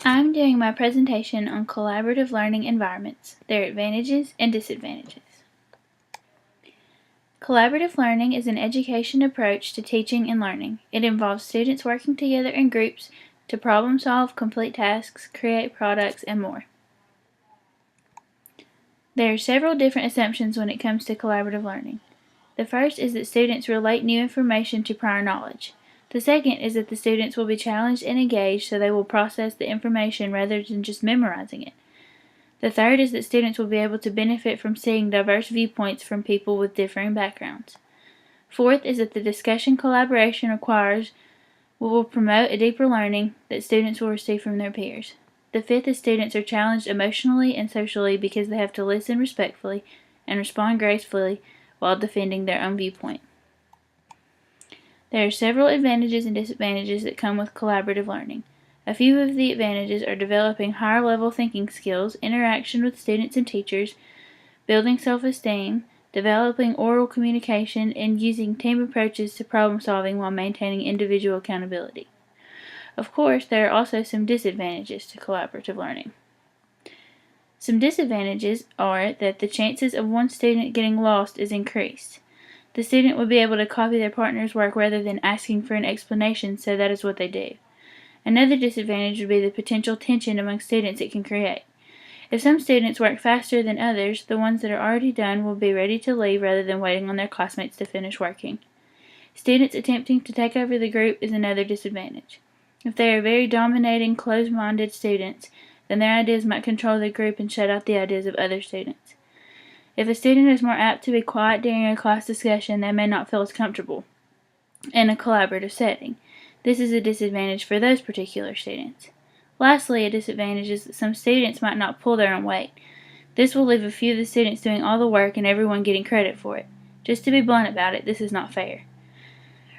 I'm doing my presentation on collaborative learning environments, their advantages and disadvantages. Collaborative learning is an education approach to teaching and learning. It involves students working together in groups to problem solve, complete tasks, create products, and more. There are several different assumptions when it comes to collaborative learning. The first is that students relate new information to prior knowledge. The second is that the students will be challenged and engaged, so they will process the information rather than just memorizing it. The third is that students will be able to benefit from seeing diverse viewpoints from people with differing backgrounds. Fourth is that the discussion collaboration requires will promote a deeper learning that students will receive from their peers. The fifth is students are challenged emotionally and socially because they have to listen respectfully and respond gracefully while defending their own viewpoint. There are several advantages and disadvantages that come with collaborative learning. A few of the advantages are developing higher level thinking skills, interaction with students and teachers, building self-esteem, developing oral communication, and using team approaches to problem solving while maintaining individual accountability. Of course, there are also some disadvantages to collaborative learning. Some disadvantages are that the chances of one student getting lost is increased. The student would be able to copy their partner's work rather than asking for an explanation, so that is what they do. Another disadvantage would be the potential tension among students it can create. If some students work faster than others, the ones that are already done will be ready to leave rather than waiting on their classmates to finish working. Students attempting to take over the group is another disadvantage. If they are very dominating, closed-minded students, then their ideas might control the group and shut out the ideas of other students. If a student is more apt to be quiet during a class discussion, they may not feel as comfortable in a collaborative setting. This is a disadvantage for those particular students. Lastly, a disadvantage is that some students might not pull their own weight. This will leave a few of the students doing all the work and everyone getting credit for it. Just to be blunt about it, this is not fair.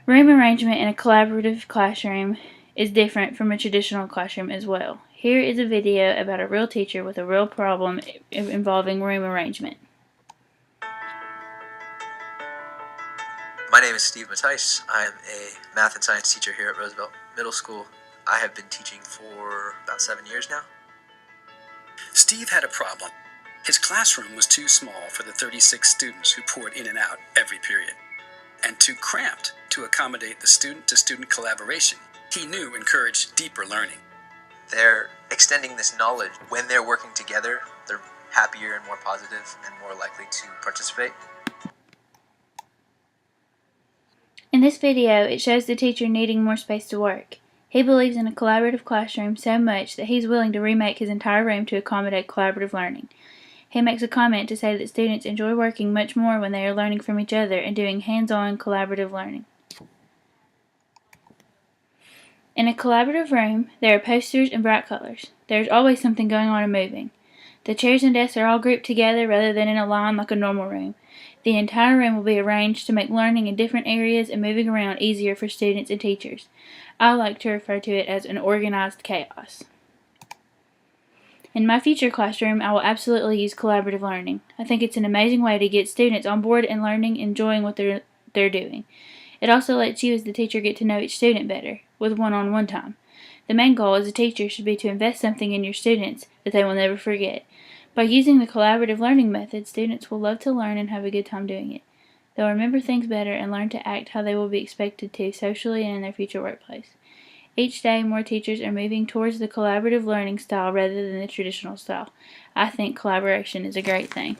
Room arrangement in a collaborative classroom is different from a traditional classroom as well. Here is a video about a real teacher with a real problem involving room arrangement. My name is Steve Mattice. I am a math and science teacher here at Roosevelt Middle School. I have been teaching for about 7 years now. Steve had a problem. His classroom was too small for the 36 students who poured in and out every period, and too cramped to accommodate the student-to-student collaboration he knew encouraged deeper learning. They're extending this knowledge. When they're working together, they're happier and more positive and more likely to participate. In this video, it shows the teacher needing more space to work. He believes in a collaborative classroom so much that he's willing to remake his entire room to accommodate collaborative learning. He makes a comment to say that students enjoy working much more when they are learning from each other and doing hands-on collaborative learning. In a collaborative room, there are posters and bright colors. There is always something going on and moving. The chairs and desks are all grouped together rather than in a line like a normal room. The entire room will be arranged to make learning in different areas and moving around easier for students and teachers. I like to refer to it as an organized chaos. In my future classroom, I will absolutely use collaborative learning. I think it's an amazing way to get students on board and learning, enjoying what they're doing. It also lets you as the teacher get to know each student better, with one-on-one time. The main goal as a teacher should be to invest something in your students that they will never forget. By using the collaborative learning method, students will love to learn and have a good time doing it. They'll remember things better and learn to act how they will be expected to socially and in their future workplace. Each day, more teachers are moving towards the collaborative learning style rather than the traditional style. I think collaboration is a great thing.